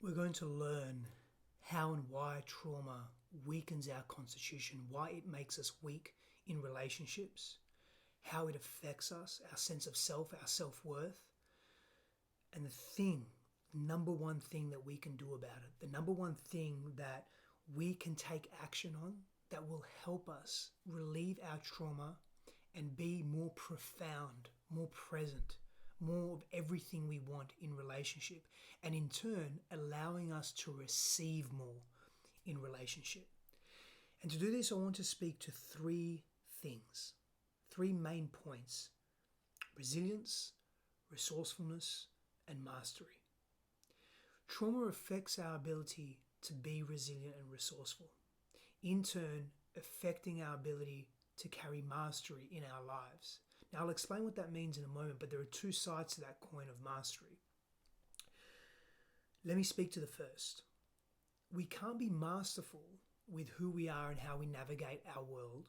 We're going to learn how and why trauma weakens our constitution, why it makes us weak in relationships, how it affects us, our sense of self, our self-worth, and the number one thing that we can do about it, the number one thing that we can take action on that will help us relieve our trauma and be more profound, more present, more of everything we want in relationship, and in turn allowing us to receive more in relationship. And to do this, I want to speak to three things, three main points: resilience, resourcefulness, and mastery. Trauma affects our ability to be resilient and resourceful, in turn affecting our ability to carry mastery in our lives. Now, I'll explain what that means in a moment, but there are two sides to that coin of mastery. Let me speak to the first. We can't be masterful with who we are and how we navigate our world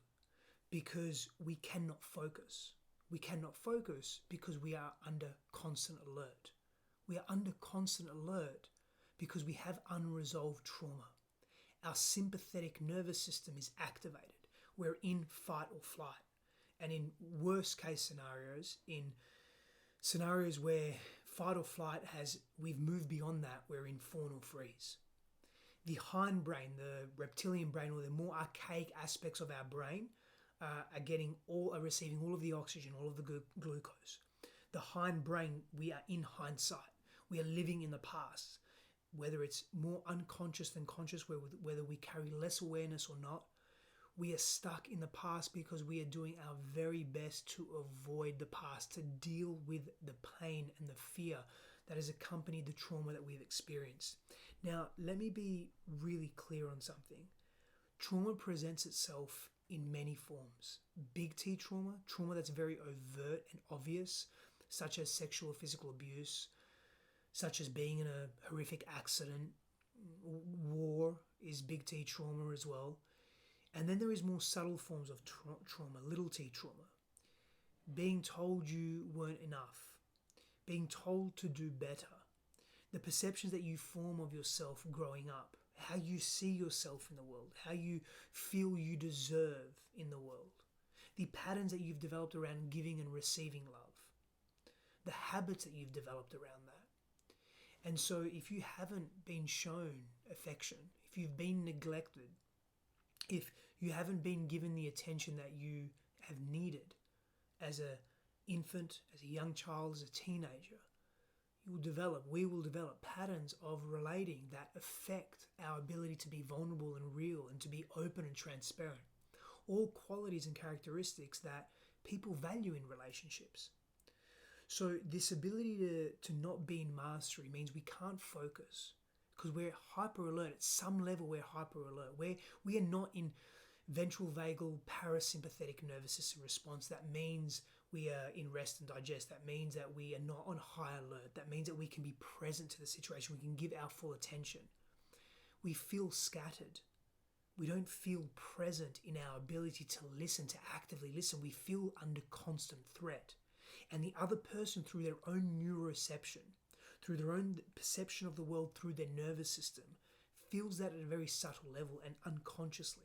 because we cannot focus. We cannot focus because we are under constant alert. We are under constant alert because we have unresolved trauma. Our sympathetic nervous system is activated. We're in fight or flight. And in worst case scenarios, in scenarios where fight or flight we've moved beyond that, we're in fawn or freeze. The hindbrain, the reptilian brain, or the more archaic aspects of our brain are receiving all of the oxygen, all of the glucose. The hindbrain, we are in hindsight. We are living in the past. Whether it's more unconscious than conscious, whether we carry less awareness or not, we are stuck in the past because we are doing our very best to avoid the past, to deal with the pain and the fear that has accompanied the trauma that we've experienced. Now, let me be really clear on something. Trauma presents itself in many forms. Big T trauma, trauma that's very overt and obvious, such as sexual or physical abuse, such as being in a horrific accident. War is big T trauma as well. And then there is more subtle forms of trauma, little t trauma. Being told you weren't enough. Being told to do better. The perceptions that you form of yourself growing up. How you see yourself in the world. How you feel you deserve in the world. The patterns that you've developed around giving and receiving love. The habits that you've developed around that. And so if you haven't been shown affection, if you've been neglected, if you haven't been given the attention that you have needed as an infant, as a young child, as a teenager, we will develop patterns of relating that affect our ability to be vulnerable and real and to be open and transparent. All qualities and characteristics that people value in relationships. So this ability to not be in mastery means we can't focus, because we're hyper alert. At some level, we're hyper alert. We are not in ventral vagal parasympathetic nervous system response. That means we are in rest and digest. That means that we are not on high alert. That means that we can be present to the situation. We can give our full attention. We feel scattered. We don't feel present in our ability to listen, to actively listen. We feel under constant threat. And the other person, through their own neuroception, through their own perception of the world, through their nervous system, feels that at a very subtle level and unconsciously.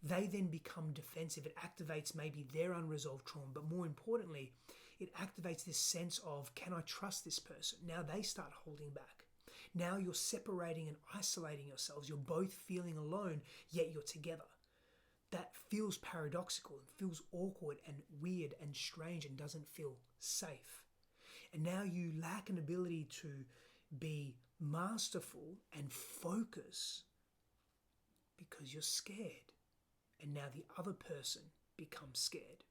They then become defensive. It activates maybe their unresolved trauma, but more importantly, it activates this sense of, can I trust this person? Now they start holding back. Now you're separating and isolating yourselves. You're both feeling alone, yet you're together. That feels paradoxical and feels awkward and weird and strange and doesn't feel safe. And now you lack an ability to be masterful and focus because you're scared. And now the other person becomes scared.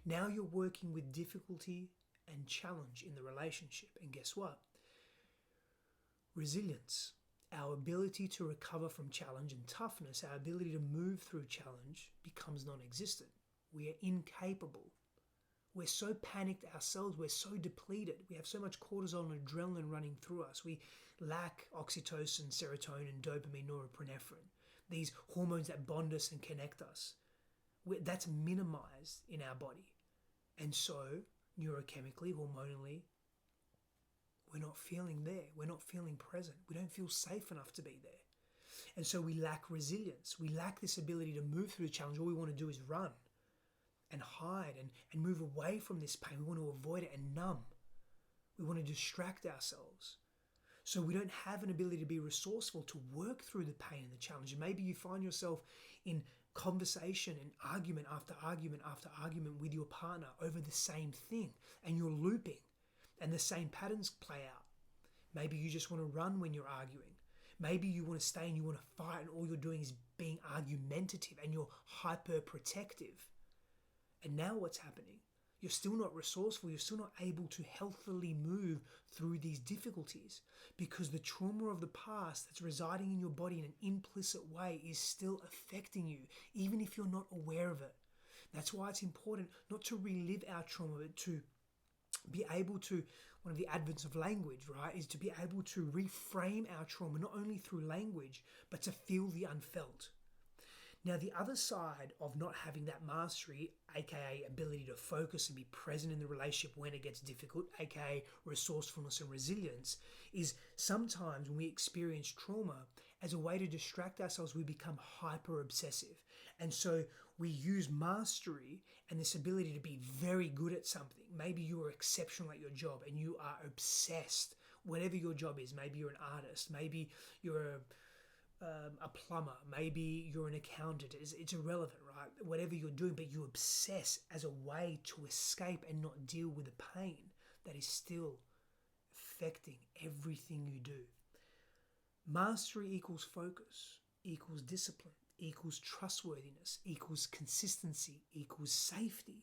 Now you're working with difficulty and challenge in the relationship. And guess what? Resilience, our ability to recover from challenge, and toughness, our ability to move through challenge, becomes non-existent. We are incapable. We're so panicked ourselves. We're so depleted. We have so much cortisol and adrenaline running through us. We lack oxytocin, serotonin, dopamine, norepinephrine. These hormones that bond us and connect us. That's minimized in our body. And so, neurochemically, hormonally, we're not feeling there. We're not feeling present. We don't feel safe enough to be there. And so we lack resilience. We lack this ability to move through the challenge. All we want to do is run and hide and move away from this pain. We want to avoid it and numb. We want to distract ourselves. So we don't have an ability to be resourceful to work through the pain and the challenge. And maybe you find yourself in conversation and argument after argument after argument with your partner over the same thing, and you're looping and the same patterns play out. Maybe you just want to run when you're arguing. Maybe you want to stay and you want to fight, and all you're doing is being argumentative and you're hyper protective. And now what's happening? You're still not resourceful. You're still not able to healthily move through these difficulties because the trauma of the past that's residing in your body in an implicit way is still affecting you, even if you're not aware of it. That's why it's important not to relive our trauma, but to be able to, one of the advents of language, right, is to be able to reframe our trauma, not only through language, but to feel the unfelt. Now, the other side of not having that mastery, aka ability to focus and be present in the relationship when it gets difficult, aka resourcefulness and resilience, is sometimes when we experience trauma, as a way to distract ourselves, we become hyper obsessive. And so we use mastery and this ability to be very good at something. Maybe you are exceptional at your job and you are obsessed, whatever your job is. Maybe you're an artist, maybe you're a plumber, maybe you're an accountant. It's irrelevant, right? Whatever you're doing, but you obsess as a way to escape and not deal with the pain that is still affecting everything you do. Mastery equals focus, equals discipline, equals trustworthiness, equals consistency, equals safety.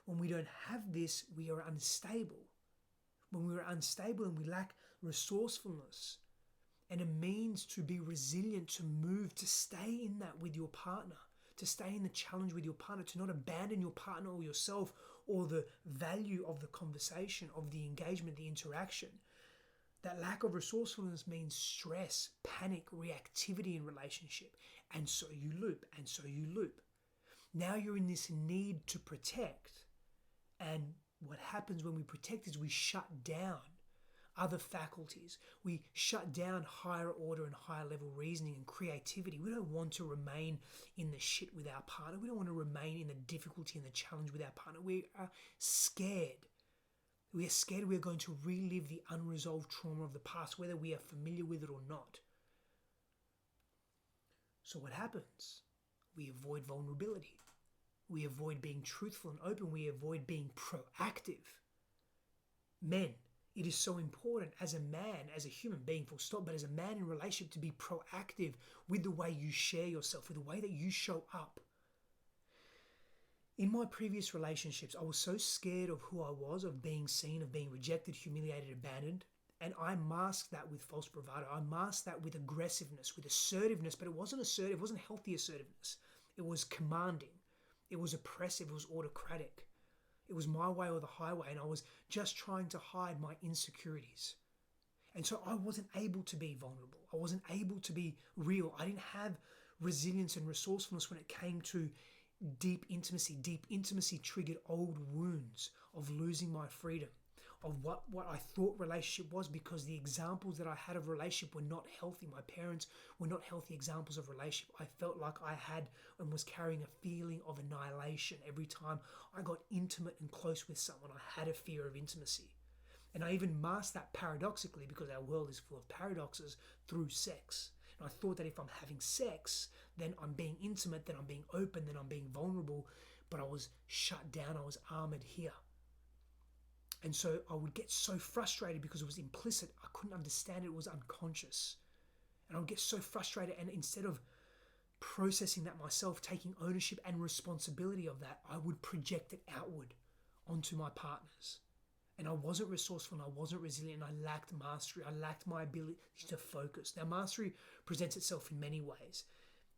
When we don't have this, we are unstable. When we are unstable and we lack resourcefulness, and a means to be resilient, to move, to stay in that with your partner, to stay in the challenge with your partner, to not abandon your partner or yourself or the value of the conversation, of the engagement, the interaction. That lack of resourcefulness means stress, panic, reactivity in relationship. And so you loop, and so you loop. Now you're in this need to protect. And what happens when we protect is we shut down other faculties. We shut down higher order and higher level reasoning and creativity. We don't want to remain in the shit with our partner. We don't want to remain in the difficulty and the challenge with our partner. We are scared. We are scared we're going to relive the unresolved trauma of the past, whether we are familiar with it or not. So what happens? We avoid vulnerability. We avoid being truthful and open. We avoid being proactive. Men, it is so important as a man, as a human being, full stop, but as a man in relationship to be proactive with the way you share yourself, with the way that you show up. In my previous relationships, I was so scared of who I was, of being seen, of being rejected, humiliated, abandoned. And I masked that with false bravado. I masked that with aggressiveness, with assertiveness, but it wasn't assertive, it wasn't healthy assertiveness. It was commanding. It was oppressive, it was autocratic. It was my way or the highway, and I was just trying to hide my insecurities. And so I wasn't able to be vulnerable. I wasn't able to be real. I didn't have resilience and resourcefulness when it came to deep intimacy. Deep intimacy triggered old wounds of losing my freedom, of what I thought relationship was, because the examples that I had of relationship were not healthy. My parents were not healthy examples of relationship. I felt like I had and was carrying a feeling of annihilation. Every time I got intimate and close with someone, I had a fear of intimacy. And I even masked that paradoxically, because our world is full of paradoxes, through sex. And I thought that if I'm having sex, then I'm being intimate, then I'm being open, then I'm being vulnerable. But I was shut down. I was armored here. And so I would get so frustrated because it was implicit. I couldn't understand it. It was unconscious. And I would get so frustrated. And instead of processing that myself, taking ownership and responsibility of that, I would project it outward onto my partners. And I wasn't resourceful and I wasn't resilient. And I lacked mastery. I lacked my ability to focus. Now, mastery presents itself in many ways.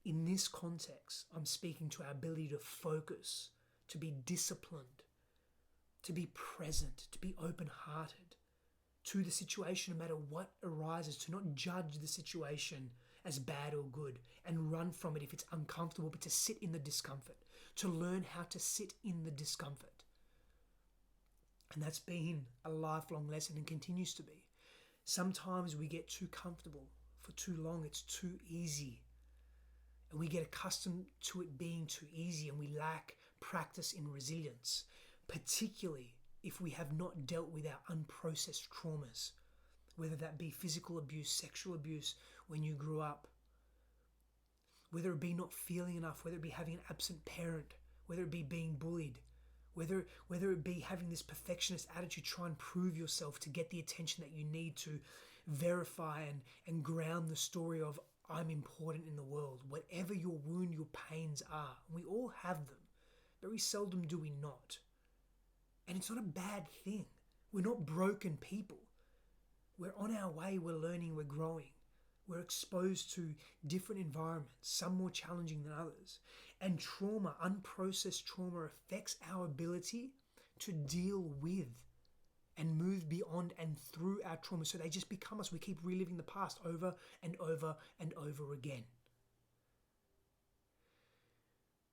In this context, I'm speaking to our ability to focus, to be disciplined, to be present, to be open-hearted to the situation no matter what arises, to not judge the situation as bad or good and run from it if it's uncomfortable, but to sit in the discomfort, to learn how to sit in the discomfort. And that's been a lifelong lesson and continues to be. Sometimes we get too comfortable for too long. It's too easy. And we get accustomed to it being too easy, and we lack practice in resilience, particularly if we have not dealt with our unprocessed traumas, whether that be physical abuse, sexual abuse when you grew up, whether it be not feeling enough, whether it be having an absent parent, whether it be being bullied, whether it be having this perfectionist attitude, try and prove yourself to get the attention that you need to verify and ground the story of I'm important in the world. Whatever your wound, your pains are, we all have them. Very seldom do we not. And it's not a bad thing. We're not broken people. We're on our way, we're learning, we're growing. We're exposed to different environments, some more challenging than others. And trauma, unprocessed trauma, affects our ability to deal with and move beyond and through our trauma. So they just become us. We keep reliving the past over and over and over again.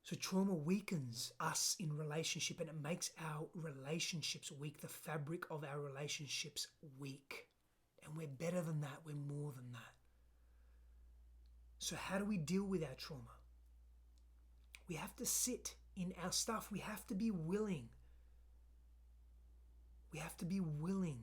So trauma weakens us in relationship, and it makes our relationships weak, the fabric of our relationships weak. And we're better than that. We're more than that. So how do we deal with our trauma? We have to sit in our stuff. We have to be willing. We have to be willing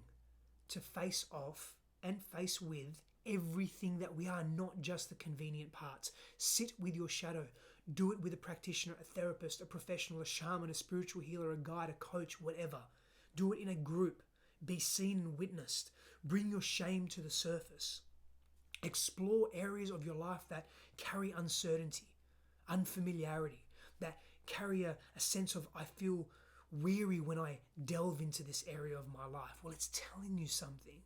to face off and face with everything that we are, not just the convenient parts. Sit with your shadow. Do it with a practitioner, a therapist, a professional, a shaman, a spiritual healer, a guide, a coach, whatever. Do it in a group. Be seen and witnessed. Bring your shame to the surface. Explore areas of your life that carry uncertainty, unfamiliarity, that carry a sense of I feel weary when I delve into this area of my life. Well, it's telling you something.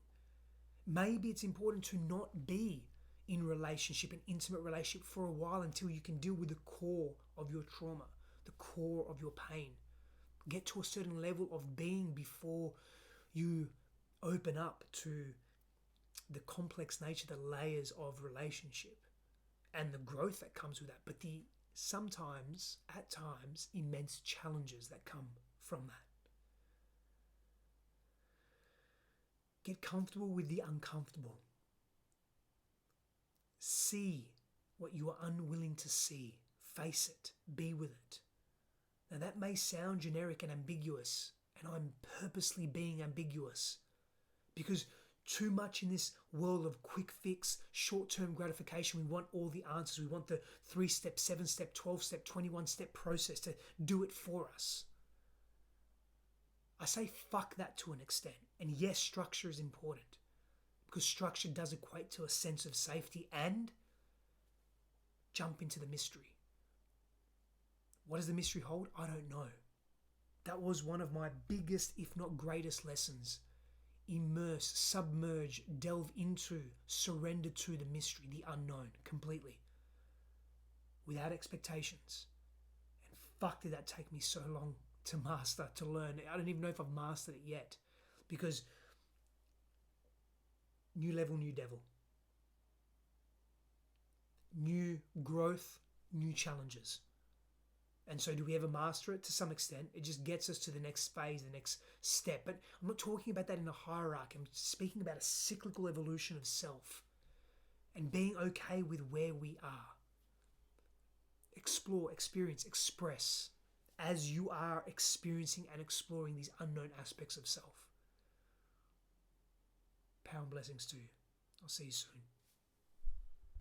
Maybe it's important to not be in relationship, an intimate relationship for a while until you can deal with the core of your trauma, the core of your pain. Get to a certain level of being before you open up to the complex nature, the layers of relationship and the growth that comes with that, but the sometimes, at times, immense challenges that come from that. Get comfortable with the uncomfortable. See what you are unwilling to see. Face it. Be with it. Now that may sound generic and ambiguous, and I'm purposely being ambiguous because too much in this world of quick fix, short-term gratification, we want all the answers. We want the 3-step, 7-step, 12-step, 21-step process to do it for us. I say fuck that to an extent. And yes, structure is important because structure does equate to a sense of safety and jump into the mystery. What does the mystery hold? I don't know. That was one of my biggest, if not greatest lessons. Immerse, submerge, delve into, surrender to the mystery, the unknown, completely. Without expectations. And fuck, did that take me so long to master, to learn. I don't even know if I've mastered it yet. Because new level, new devil. New growth, new challenges. And so do we ever master it? To some extent. It just gets us to the next phase, the next step. But I'm not talking about that in a hierarchy. I'm speaking about a cyclical evolution of self and being okay with where we are. Explore, experience, express as you are experiencing and exploring these unknown aspects of self. Power and blessings to you. I'll see you soon.